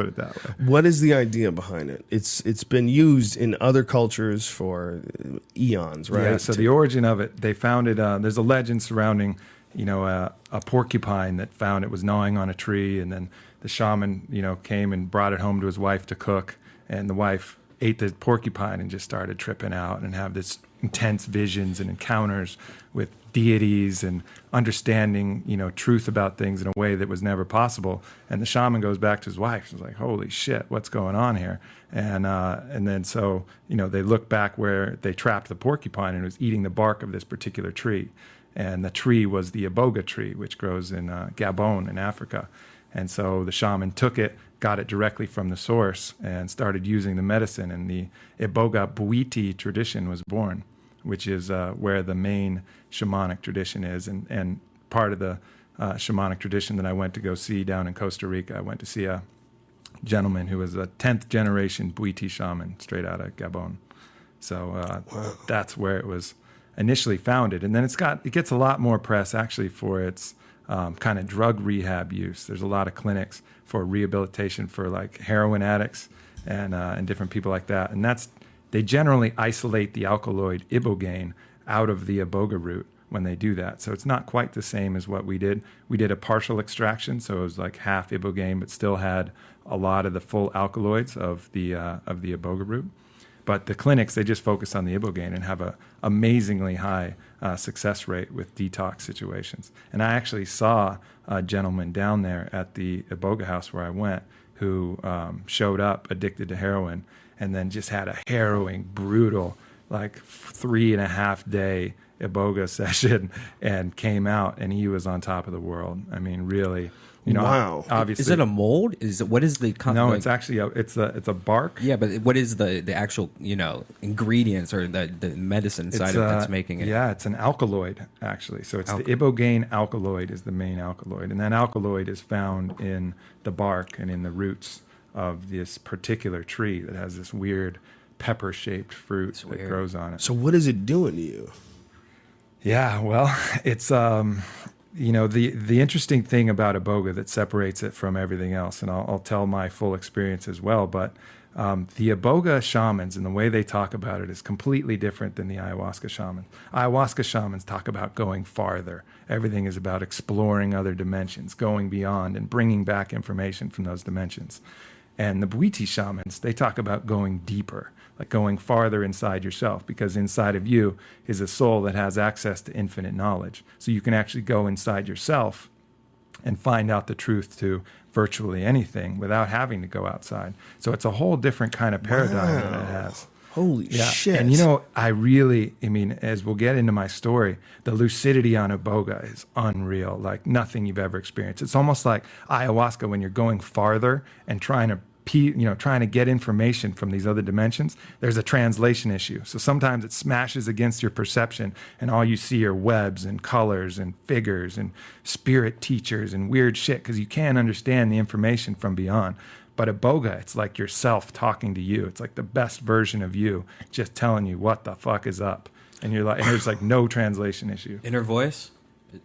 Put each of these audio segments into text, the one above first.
put it that way. What is the idea behind it? It's been used in other cultures for eons, right? Yeah, so the origin of it, they found it, there's a legend surrounding, a porcupine that found it was gnawing on a tree, and then the shaman, came and brought it home to his wife to cook, and the wife ate the porcupine and just started tripping out and have this intense visions and encounters with deities and understanding, truth about things in a way that was never possible. And the shaman goes back to his wife. He's like, holy shit, what's going on here? And then so, they look back where they trapped the porcupine and it was eating the bark of this particular tree. And the tree was the Iboga tree, which grows in Gabon in Africa. And so the shaman took it, got it directly from the source, and started using the medicine. And the Iboga Bwiti tradition was born, which is where the main shamanic tradition is. And part of the shamanic tradition that I went to go see down in Costa Rica, I went to see a gentleman who was a 10th generation Bwiti Shaman straight out of Gabon. So that's where it was initially founded. And then it gets a lot more press actually for its kind of drug rehab use. There's a lot of clinics for rehabilitation for like heroin addicts and different people like that. And they generally isolate the alkaloid ibogaine out of the iboga root when they do that. So it's not quite the same as what we did. We did a partial extraction, so it was like half ibogaine, but still had a lot of the full alkaloids of the iboga root. But the clinics, they just focus on the ibogaine and have a amazingly high success rate with detox situations. And I actually saw a gentleman down there at the Iboga House where I went who showed up addicted to heroin and then just had a harrowing, brutal, like 3.5 day Iboga session and came out and he was on top of the world. I mean, really. Wow. Obviously, is it a mold? What is the no? It's actually it's a bark. Yeah, but what is the actual ingredients or the medicine side of that's making it? Yeah, it's an alkaloid actually. So it's the ibogaine alkaloid is the main alkaloid, and that alkaloid is found in the bark and in the roots of this particular tree that has this weird pepper-shaped fruit that grows on it. So what is it doing to you? Yeah, well, it's the interesting thing about Iboga that separates it from everything else, and I'll tell my full experience as well, but the Iboga shamans and the way they talk about it is completely different than the ayahuasca shamans. Ayahuasca shamans talk about going farther. Everything is about exploring other dimensions, going beyond and bringing back information from those dimensions. And the Bwiti shamans, they talk about going deeper, like going farther inside yourself, because inside of you is a soul that has access to infinite knowledge. So you can actually go inside yourself and find out the truth to virtually anything without having to go outside. So it's a whole different kind of paradigm that it has. Holy shit. And as we'll get into my story, the lucidity on Iboga is unreal, like nothing you've ever experienced. It's almost like ayahuasca when you're going farther and trying to get information from these other dimensions. There's a translation issue. So sometimes it smashes against your perception and all you see are webs and colors and figures and spirit teachers and weird shit because you can't understand the information from beyond. But Iboga, it's like yourself talking to you. It's like the best version of you just telling you what the fuck is up. And you're like, and there's like no translation issue. Inner voice?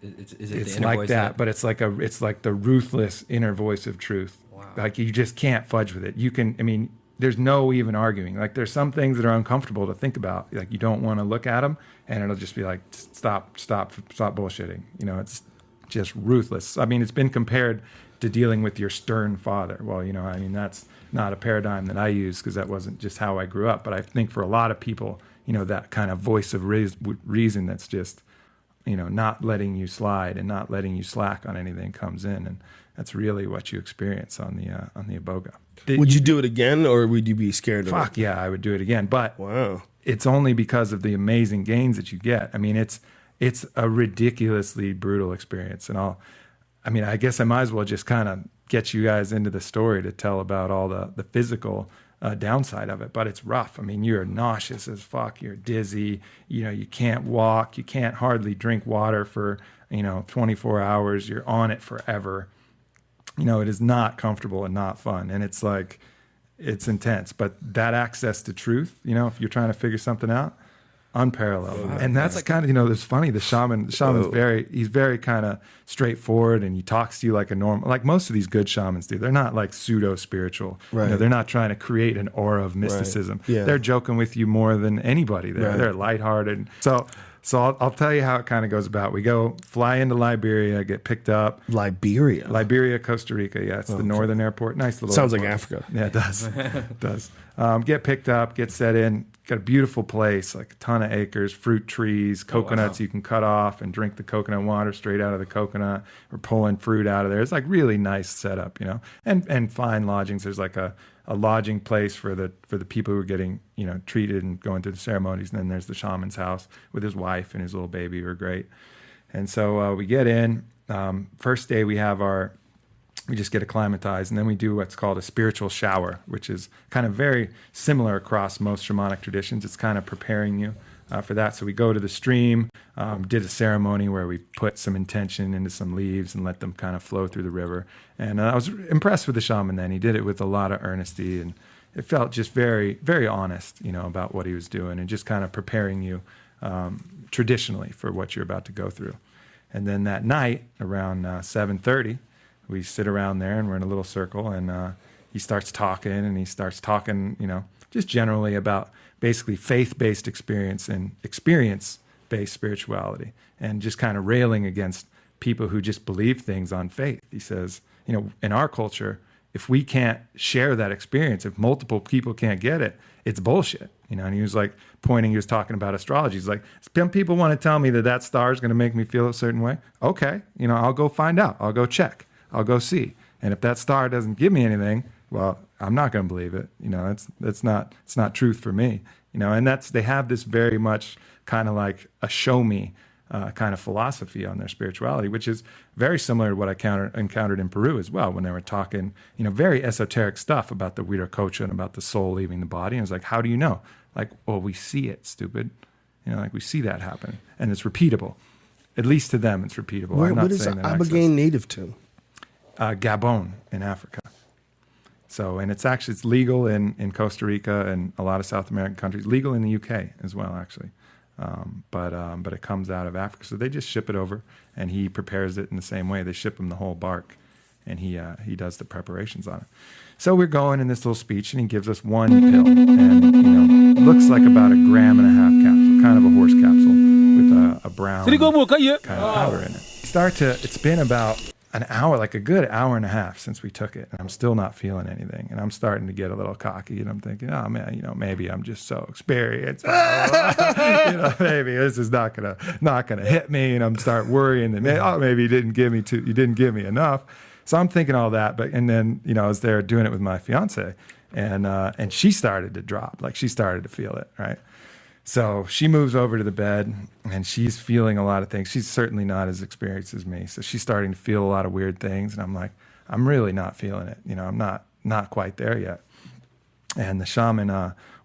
It's like that, but it's like the ruthless inner voice of truth. Wow. Like you just can't fudge with it. There's no even arguing. Like there's some things that are uncomfortable to think about. Like you don't want to look at them and it'll just be like, stop bullshitting. It's just ruthless. I mean, it's been compared to dealing with your stern father. Well, that's not a paradigm that I use because that wasn't just how I grew up. But I think for a lot of people, that kind of voice of reason that's just, not letting you slide and not letting you slack on anything comes in. And that's really what you experience on the Iboga. Would you do it again or would you be scared of it? Fuck yeah, I would do it again. But wow, it's only because of the amazing gains that you get. I mean, it's a ridiculously brutal experience. And I guess I might as well just kind of get you guys into the story to tell about all the physical downside of it. But it's rough. I mean, you're nauseous as fuck. You're dizzy. You can't walk. You can't hardly drink water for, 24 hours. You're on it forever. It is not comfortable and not fun. And it's like, it's intense. But that access to truth, if you're trying to figure something out, unparalleled. And that's kind of, it's funny. The shaman's he's very kind of straightforward, and he talks to you like a normal, like most of these good shamans do. They're not like pseudo spiritual. Right. They're not trying to create an aura of mysticism. Right. Yeah. They're joking with you more than anybody there. Right. They're lighthearted. So I'll tell you how it kind of goes about. We fly into Liberia, get picked up. Liberia, Costa Rica. Yeah, it's the northern airport. Nice little Sounds airport. like Africa. Yeah, it does. It does. Get picked up, get set in. Got a beautiful place, like a ton of acres, fruit trees, coconuts you can cut off and drink the coconut water straight out of the coconut. We're pulling fruit out of there. It's like really nice setup, and fine lodgings. There's like a lodging place for the people who are getting treated and going through the ceremonies, and then there's the shaman's house with his wife and his little baby who are great. And so we get in. First day we just get acclimatized, and then we do what's called a spiritual shower, which is kind of very similar across most shamanic traditions. It's kind of preparing you for that. So we go to the stream, did a ceremony where we put some intention into some leaves and let them kind of flow through the river. And I was impressed with the shaman then. He did it with a lot of earnesty, and it felt just very, very honest, about what he was doing and just kind of preparing you traditionally for what you're about to go through. And then that night around 7:30, we sit around there and we're in a little circle, and he starts talking, just generally about basically faith-based experience and experience-based spirituality, and just kind of railing against people who just believe things on faith. He says, in our culture, if we can't share that experience, if multiple people can't get it, it's bullshit. And he was like he was talking about astrology. He's like, some people want to tell me that star is going to make me feel a certain way. Okay, I'll go find out. I'll go check. I'll go see. And if that star doesn't give me anything, well, I'm not going to believe it. It's not truth for me. And they have this very much kind of like a show me kind of philosophy on their spirituality, which is very similar to what I encountered in Peru as well, when they were talking, very esoteric stuff about the Viracocha and about the soul leaving the body. And it's like, how do you know? Like, well, we see it, stupid. We see that happen, and it's repeatable. At least to them, it's repeatable. What is Iboga native to? Gabon in Africa. So, and it's legal in Costa Rica and a lot of South American countries, legal in the UK as well, actually. But it comes out of Africa. So they just ship it over, and he prepares it in the same way. They ship him the whole bark, and he does the preparations on it. So we're going in this little speech, and he gives us one pill, and looks like about 1.5 grams capsule, kind of a horse capsule with a brown kind of powder in it. It's been about an hour, like a good hour and a half since we took it, and I'm still not feeling anything, and I'm starting to get a little cocky, and I'm thinking, oh man, maybe I'm just so experienced, maybe this is not gonna hit me, and I'm start worrying that maybe you didn't give me enough. So I'm thinking all that, and then I was there doing it with my fiance, and she started to drop, like she started to feel it, right? So she moves over to the bed, and she's feeling a lot of things. She's certainly not as experienced as me. So she's starting to feel a lot of weird things. And I'm like, I'm really not feeling it. I'm not quite there yet. And the shaman,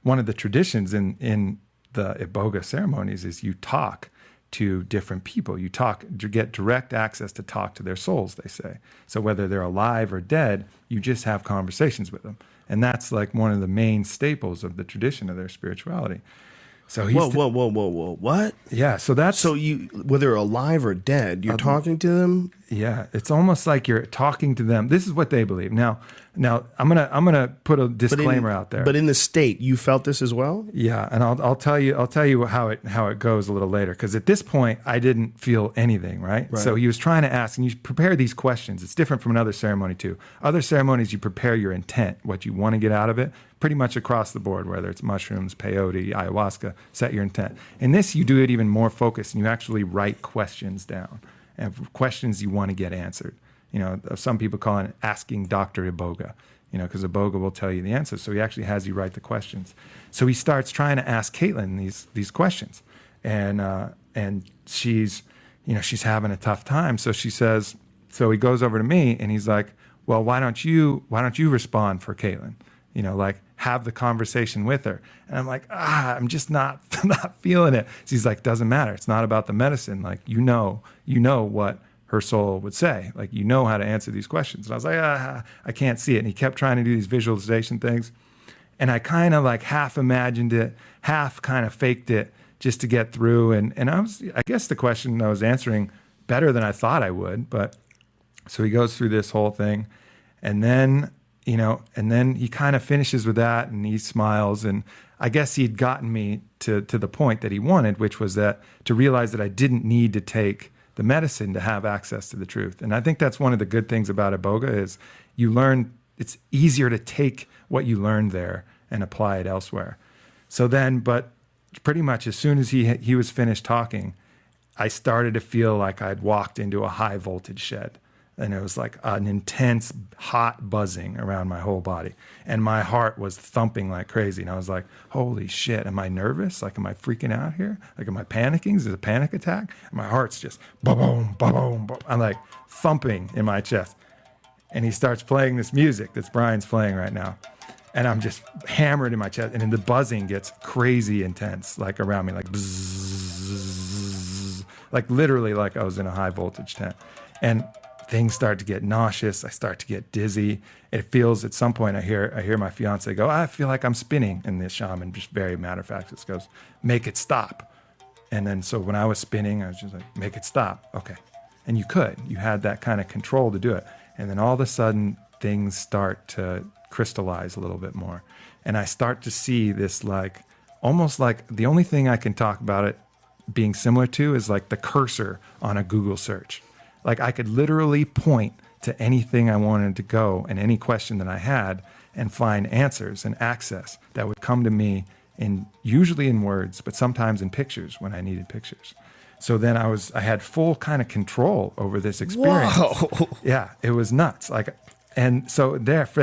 one of the traditions in the Iboga ceremonies is you talk to different people. You get direct access to talk to their souls, they say. So whether they're alive or dead, you just have conversations with them. And that's like one of the main staples of the tradition of their spirituality. So he's whoa! What? Yeah. So you, whether alive or dead, you're talking to them. Yeah, it's almost like you're talking to them. This is what they believe. Now, I'm gonna put a disclaimer out there. But in the state, you felt this as well. Yeah, and I'll tell you how it goes a little later, because at this point I didn't feel anything. Right. So he was trying to ask, and you prepare these questions. It's different from another ceremony too. Other ceremonies, you prepare your intent, what you want to get out of it, pretty much across the board, whether it's mushrooms, peyote, ayahuasca. Set your intent. In this, you do it even more focused, and you actually write questions down. And questions you want to get answered. Some people call it asking Dr. Iboga, because Iboga will tell you the answers. So he actually has you write the questions. So he starts trying to ask Caitlin these questions, and she's having a tough time. So she says, so he goes over to me and he's like, well, why don't you respond for Caitlin? Have the conversation with her. And I'm like, I'm just not feeling it. So he's like, doesn't matter. It's not about the medicine. Like, you know what her soul would say. Like, you know how to answer these questions. And I was like, I can't see it. And he kept trying to do these visualization things. And I kind of like half imagined it, half kind of faked it just to get through. And I guess the question I was answering better than I thought I would. But so he goes through this whole thing, and then, and then he kind of finishes with that, and he smiles. And I guess he'd gotten me to the point that he wanted, which was that to realize that I didn't need to take the medicine to have access to the truth. And I think that's one of the good things about Iboga is you learn, it's easier to take what you learned there and apply it elsewhere. So then, but pretty much as soon as he was finished talking, I started to feel like I'd walked into a high voltage shed. And it was like an intense, hot buzzing around my whole body. And my heart was thumping like crazy. And I was like, holy shit, am I nervous? Like, am I freaking out here? Like, am I panicking? Is it a panic attack? And my heart's just ba-boom, ba-boom, ba-boom. I'm like thumping in my chest. And he starts playing this music that Brian's playing right now. And I'm just hammered in my chest. And then the buzzing gets crazy intense, like around me, like bzzz, like literally like I was in a high voltage tent. And things start to get nauseous. I start to get dizzy. It feels at some point I hear my fiance go, I feel like I'm spinning. And this shaman just very matter of fact just goes, make it stop. And then so when I was spinning, I was just like, make it stop. Okay. And you had that kind of control to do it. And then all of a sudden things start to crystallize a little bit more. And I start to see this like, almost like the only thing I can talk about it being similar to is like the cursor on a Google search. Like I could literally point to anything I wanted to go and any question that I had and find answers and access that would come to me usually in words, but sometimes in pictures when I needed pictures. So then I had full kind of control over this experience. Whoa. Yeah, it was nuts. And so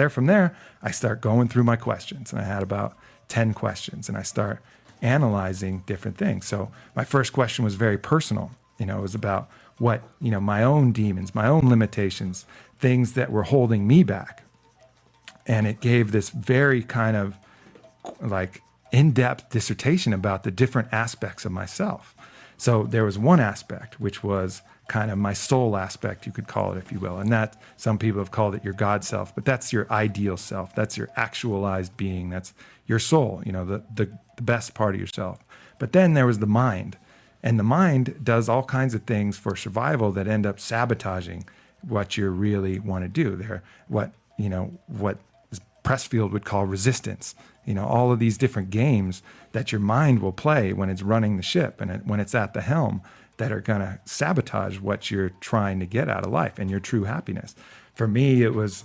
from there, I start going through my questions, and I had about 10 questions, and I start analyzing different things. So my first question was very personal. It was about what, my own demons, my own limitations, things that were holding me back. And it gave this very kind of like in-depth dissertation about the different aspects of myself. So there was one aspect, which was kind of my soul aspect, you could call it, if you will. And that some people have called it your God self, but that's your ideal self. That's your actualized being. That's your soul, the best part of yourself. But then there was the mind. And the mind does all kinds of things for survival that end up sabotaging what you really want to do. What Pressfield would call resistance. All of these different games that your mind will play when it's running the ship and when it's at the helm that are going to sabotage what you're trying to get out of life and your true happiness. For me, it was,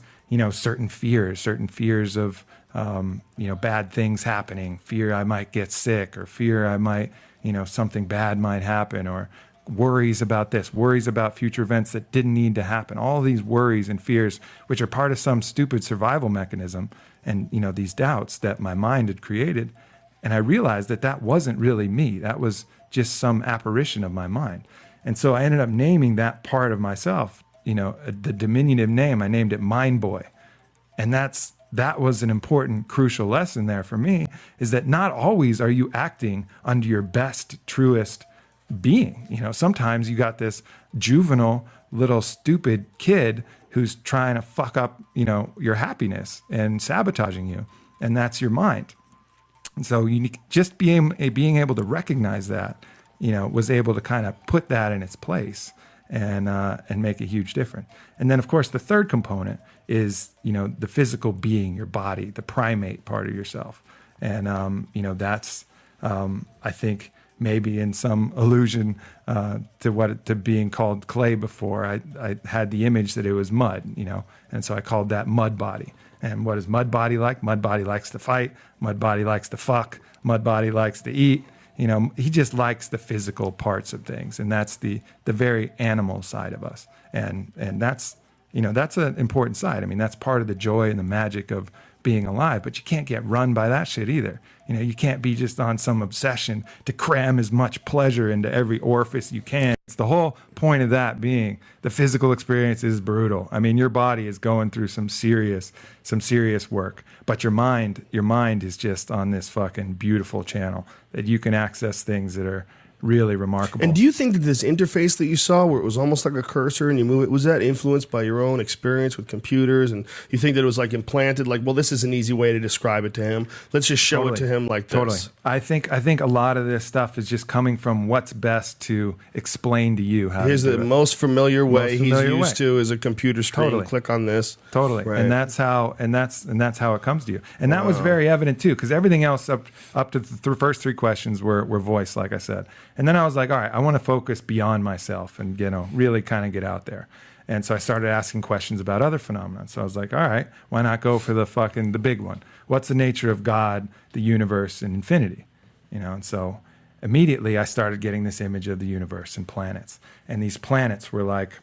certain fears of, bad things happening, fear I might get sick, or fear I might, something bad might happen, or worries about this, worries about future events that didn't need to happen. All these worries and fears, which are part of some stupid survival mechanism, and these doubts that my mind had created. And I realized that wasn't really me. That was just some apparition of my mind. And so I ended up naming that part of myself, the diminutive name. I named it Mind Boy. And that was an important, crucial lesson there for me, is that not always are you acting under your best, truest being. Sometimes you got this juvenile little stupid kid who's trying to fuck up, your happiness and sabotaging you. And that's your mind. And so just being able to recognize that, was able to kind of put that in its place and make a huge difference. And then, of course, the third component is, the physical being, your body, the primate part of yourself. And, that's, I think, maybe in some allusion to being called clay before. I had the image that it was mud, and so I called that mud body. And what is mud body like? Mud body likes to fight. Mud body likes to fuck. Mud body likes to eat. He just likes the physical parts of things, and that's the very animal side of us. And that's that's an important side. I mean, that's part of the joy and the magic of being alive. But you can't get run by that shit either. You can't be just on some obsession to cram as much pleasure into every orifice you can. It's the whole point of that being the physical experience is brutal. I mean, your body is going through some serious work, but your mind is just on this fucking beautiful channel that you can access things that are really remarkable. And do you think that this interface that you saw, where it was almost like a cursor and you move it, was that influenced by your own experience with computers? And you think that it was like implanted, like, well, this is an easy way to describe it to him. Let's just show it to him like this. Totally. I think a lot of this stuff is just coming from what's best to explain to you how Here's to do the it. most familiar way he's familiar used way. to is a computer screen. Totally. Click on this. Totally. Right. And that's how it comes to you. And that was very evident too, because everything else up to the first three questions were voice, like I said. And then I was like, all right, I want to focus beyond myself and really kind of get out there. And so I started asking questions about other phenomena. So I was like, all right, why not go for the big one? What's the nature of God, the universe, and infinity? And so immediately I started getting this image of the universe and planets. And these planets were like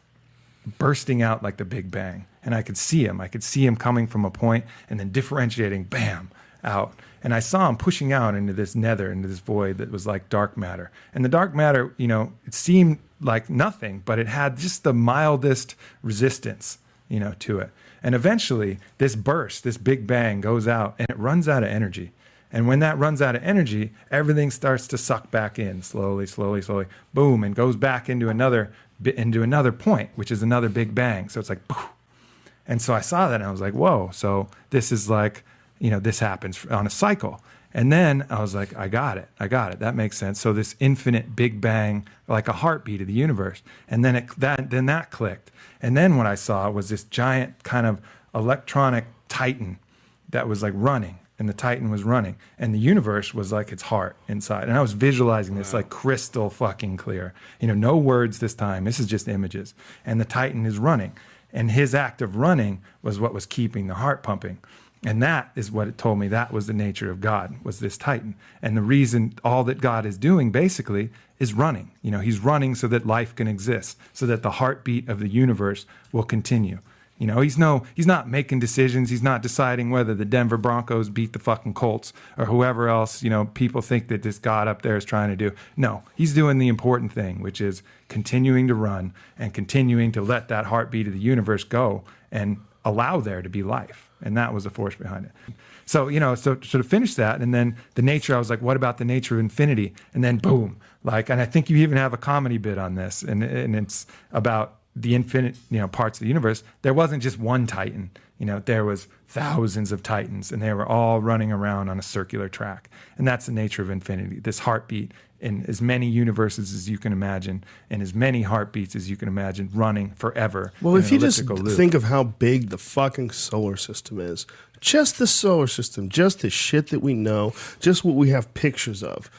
bursting out like the Big Bang. And I could see them. I could see them coming from a point and then differentiating, bam, out. And I saw them pushing out into this nether, into this void that was like dark matter. And the dark matter, it seemed like nothing, but it had just the mildest resistance, to it. And eventually this burst, this Big Bang goes out and it runs out of energy. And when that runs out of energy, everything starts to suck back in slowly, slowly, slowly, boom, and goes back into another point, which is another Big Bang. So it's like, boom. And so I saw that and I was like, whoa, so this is like, this happens on a cycle. And then I was like, I got it. That makes sense. So this infinite Big Bang, like a heartbeat of the universe. And then that clicked. And then what I saw was this giant kind of electronic titan that was like running. And the titan was running. And the universe was like its heart inside. And I was visualizing this like crystal fucking clear. No words this time. This is just images. And the titan is running. And his act of running was what was keeping the heart pumping. And that is what it told me. That was the nature of God, was this titan. And the reason all that God is doing basically is running. He's running so that life can exist, so that the heartbeat of the universe will continue. He's not making decisions. He's not deciding whether the Denver Broncos beat the fucking Colts or whoever else, people think that this God up there is trying to do. No, he's doing the important thing, which is continuing to run and continuing to let that heartbeat of the universe go and allow there to be life. And that was the force behind it. So, so to finish that, and then the nature, I was like, what about the nature of infinity? And then boom, and I think you even have a comedy bit on this, and it's about the infinite, parts of the universe. There wasn't just one titan, there was thousands of titans, and they were all running around on a circular track. And that's the nature of infinity, this heartbeat in as many universes as you can imagine, and as many heartbeats as you can imagine, running forever. Well, if you just loop. think of how big the fucking solar system is, just the solar system, just the shit that we know, just what we have pictures of,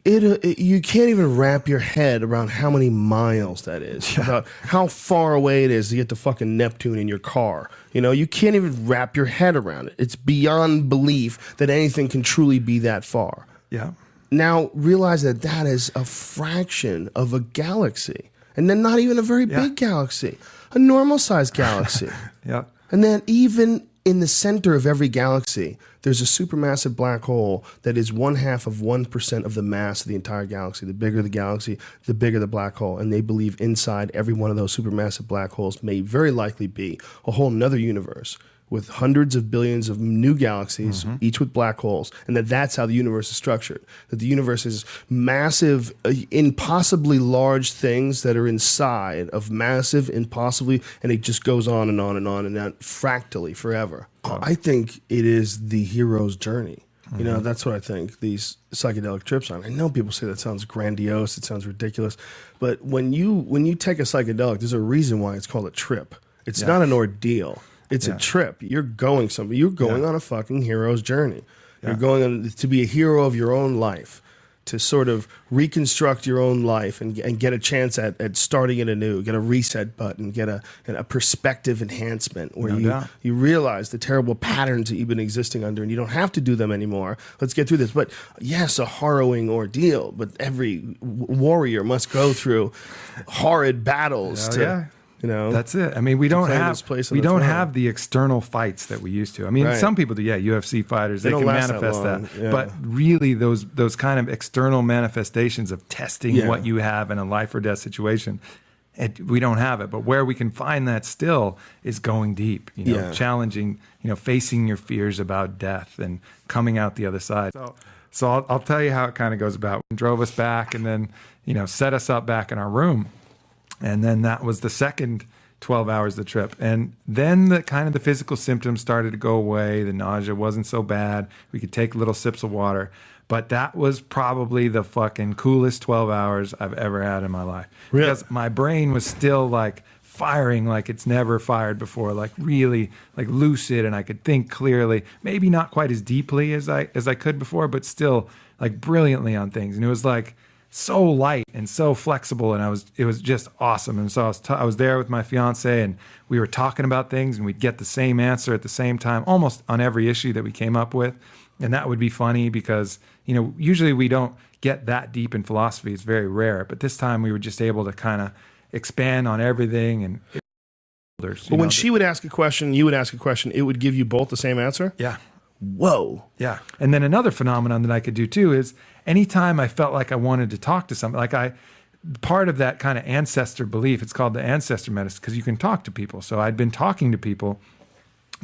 you can't even wrap your head around how many miles that is, about how far away it is to get to fucking Neptune in your car. You can't even wrap your head around it. It's beyond belief that anything can truly be that far. Yeah. Now realize that is a fraction of a galaxy, and then not even a very big galaxy, a normal sized galaxy. Yeah. And then even in the center of every galaxy, there's a supermassive black hole that is 0.5% of the mass of the entire galaxy. The bigger the galaxy, the bigger the black hole. And they believe inside every one of those supermassive black holes may very likely be a whole nother universe with hundreds of billions of new galaxies, each with black holes, and that's how the universe is structured. That the universe is massive, impossibly large things that are inside of massive, impossibly, and it just goes on and on and on, and that fractally forever. I think it is the hero's journey. That's what I think these psychedelic trips are. I know people say that sounds grandiose, it sounds ridiculous, but when you take a psychedelic, there's a reason why it's called a trip. It's not an ordeal. It's a trip. You're going somewhere. You're going on a fucking hero's journey. You're going to be a hero of your own life, to sort of reconstruct your own life and get a chance at starting it anew, get a reset button, get a perspective enhancement where you realize the terrible patterns that you've been existing under and you don't have to do them anymore. Let's get through this. But yes, a harrowing ordeal, but every warrior must go through horrid battles That's it. I mean, we don't have the external fights that we used to. I mean, some people do. Yeah, UFC fighters, they can manifest that. Yeah. But really, those kind of external manifestations of testing what you have in a life or death situation, we don't have it. But where we can find that still is going deep. Challenging. Facing your fears about death and coming out the other side. So I'll tell you how it kind of goes about. Drove us back and then, set us up back in our room. And then that was the second 12 hours of the trip. And then the physical symptoms started to go away. The nausea wasn't so bad. We could take little sips of water. But that was probably the fucking coolest 12 hours I've ever had in my life. Really? Because my brain was still like firing like it's never fired before, like really like lucid, and I could think clearly, maybe not quite as deeply as I could before, but still like brilliantly on things. And it was like so light and so flexible, and it was just awesome. And so I was there with my fiance, and we were talking about things, and we'd get the same answer at the same time, almost on every issue that we came up with. And that would be funny because, usually we don't get that deep in philosophy. It's very rare. But this time we were just able to kind of expand on everything. And but when she would ask a question, you would ask a question, it would give you both the same answer? Yeah. Whoa. Yeah. And then another phenomenon that I could do too is anytime I felt like I wanted to talk to somebody, part of that kind of ancestor belief, it's called the ancestor medicine, because you can talk to people. So I'd been talking to people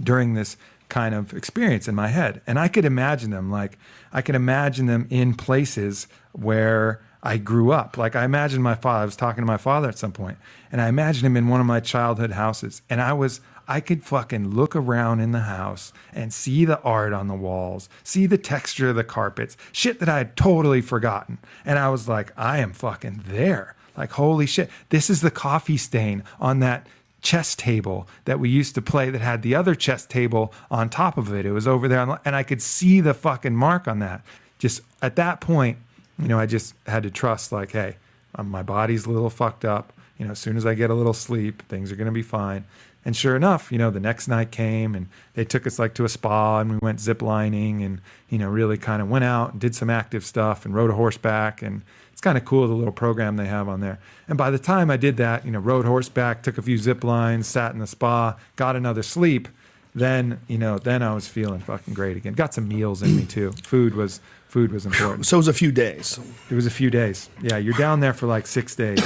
during this kind of experience in my head, and I could imagine them in places where I grew up. Like I imagined my father, I was talking to my father at some point, and I imagined him in one of my childhood houses, and I could fucking look around in the house and see the art on the walls, see the texture of the carpets, shit that I had totally forgotten. And I was like, I am fucking there. Like, holy shit, this is the coffee stain on that chess table that we used to play that had the other chess table on top of it. It was over there, and I could see the fucking mark on that. Just at that point, I just had to trust, like, hey, my body's a little fucked up. As soon as I get a little sleep, things are going to be fine. And sure enough, the next night came, and they took us like to a spa, and we went zip lining, and really kind of went out and did some active stuff and rode a horseback. And it's kind of cool, the little program they have on there. And by the time I did that, rode horseback, took a few zip lines, sat in the spa, got another sleep, then I was feeling fucking great again. Got some meals in me too. Food was important. So it was a few days. It was a few days. Yeah, you're down there for like 6 days.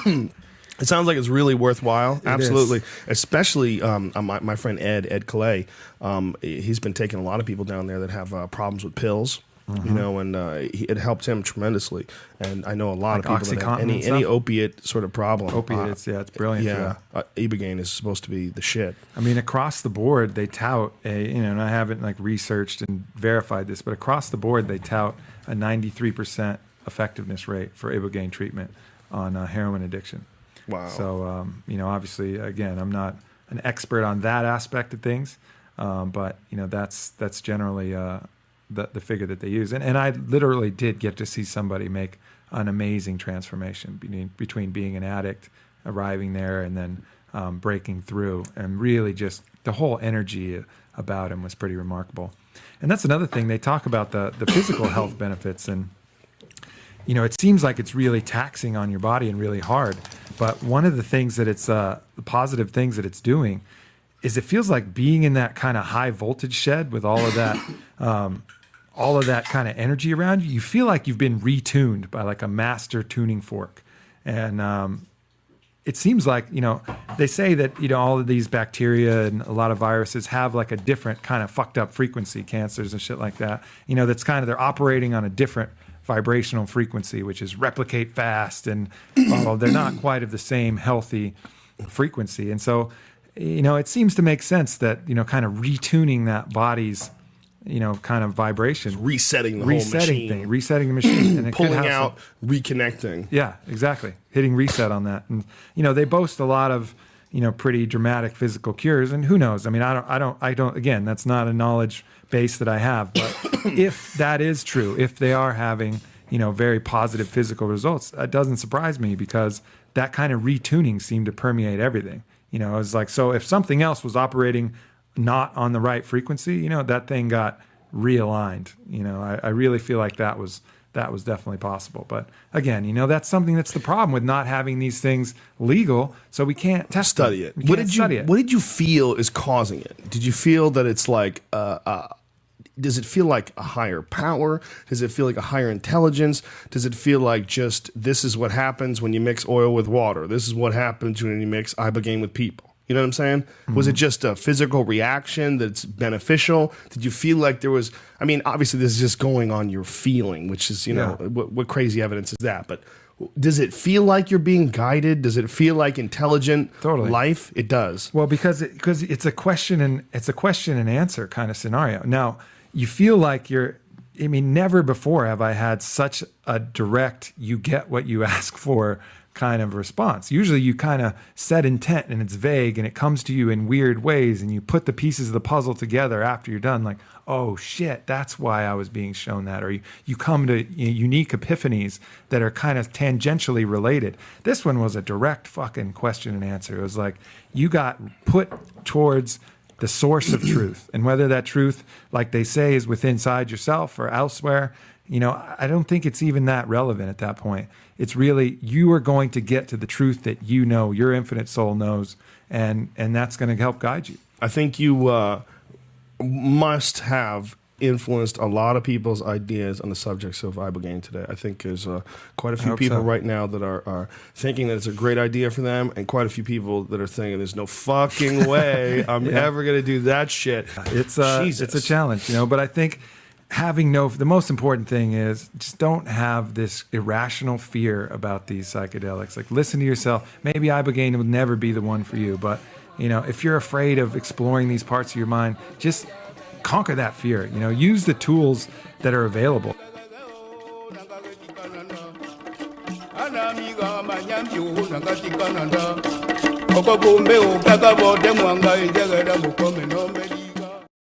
It sounds like it's really worthwhile. Absolutely. Is. Especially my friend Ed Calais. He's been taking a lot of people down there that have problems with pills. And it helped him tremendously. And I know a lot of people that have any opiate sort of problem. Opiates, it's brilliant for that. Ibogaine is supposed to be the shit. I mean, across the board, they tout and I haven't like researched and verified this, but across the board, they tout a 93% effectiveness rate for Ibogaine treatment on heroin addiction. Wow. So, obviously, again, I'm not an expert on that aspect of things, but that's generally the figure that they use. And I literally did get to see somebody make an amazing transformation between being an addict, arriving there, and then breaking through. And really just the whole energy about him was pretty remarkable. And that's another thing. They talk about the physical health benefits. And, it seems like it's really taxing on your body and really hard. But one of the things that the positive things that it's doing is it feels like being in that kind of high voltage shed with all of that kind of energy around you. You feel like you've been retuned by like a master tuning fork. And it seems like, they say that, all of these bacteria and a lot of viruses have like a different kind of fucked up frequency, cancers and shit like that. That's kind of, they're operating on a different vibrational frequency, which is replicate fast, and they're not quite of the same healthy frequency. And so, it seems to make sense that, kind of retuning that body's, kind of vibration. Just resetting the whole machine. Resetting the machine. And it pulling could have out, reconnecting. Yeah, exactly. Hitting reset on that. And, they boast a lot of, pretty dramatic physical cures. And who knows? I mean, I don't, again, that's not a knowledge base that I have. But if that is true, if they are having, very positive physical results, that doesn't surprise me, because that kind of retuning seemed to permeate everything. It was like, so if something else was operating not on the right frequency, that thing got realigned. I really feel like that was definitely possible. But again, that's something that's the problem with not having these things legal, so we can't study it. What did you feel is causing it? Did you feel that it's like does it feel like a higher power? Does it feel like a higher intelligence? Does it feel like just this is what happens when you mix oil with water? This is what happens when you mix Ibogaine with people? You know what I'm saying? Was it just a physical reaction that's beneficial? Did you feel like there was, I mean, obviously this is just going on your feeling, which is, you know, what crazy evidence is that? But does it feel like you're being guided? Does it feel like intelligent life? It does. Well, because it's a question and answer kind of scenario. Now, you feel like I mean, never before have I had such a direct, you get what you ask for kind of response. Usually you kind of set intent and it's vague and it comes to you in weird ways and you put the pieces of the puzzle together after you're done, like, oh shit, that's why I was being shown that. Or you come to unique epiphanies that are kind of tangentially related. This one was a direct fucking question and answer. It was like you got put towards the source of truth, and whether that truth, like they say, is within inside yourself or elsewhere, you know, I don't think it's even that relevant at that point. It's really, you are going to get to the truth that you know, your infinite soul knows, and that's going to help guide you. I think you must have influenced a lot of people's ideas on the subjects of Ibogaine today. I think there's quite a few people right now that are thinking that it's a great idea for them, and quite a few people that are thinking there's no fucking way I'm ever going to do that shit. It's a challenge, you know, but I think the most important thing is just don't have this irrational fear about these psychedelics. Like, listen to yourself. Maybe Ibogaine will never be the one for you, but you know, if you're afraid of exploring these parts of your mind, just conquer that fear. You know, use the tools that are available.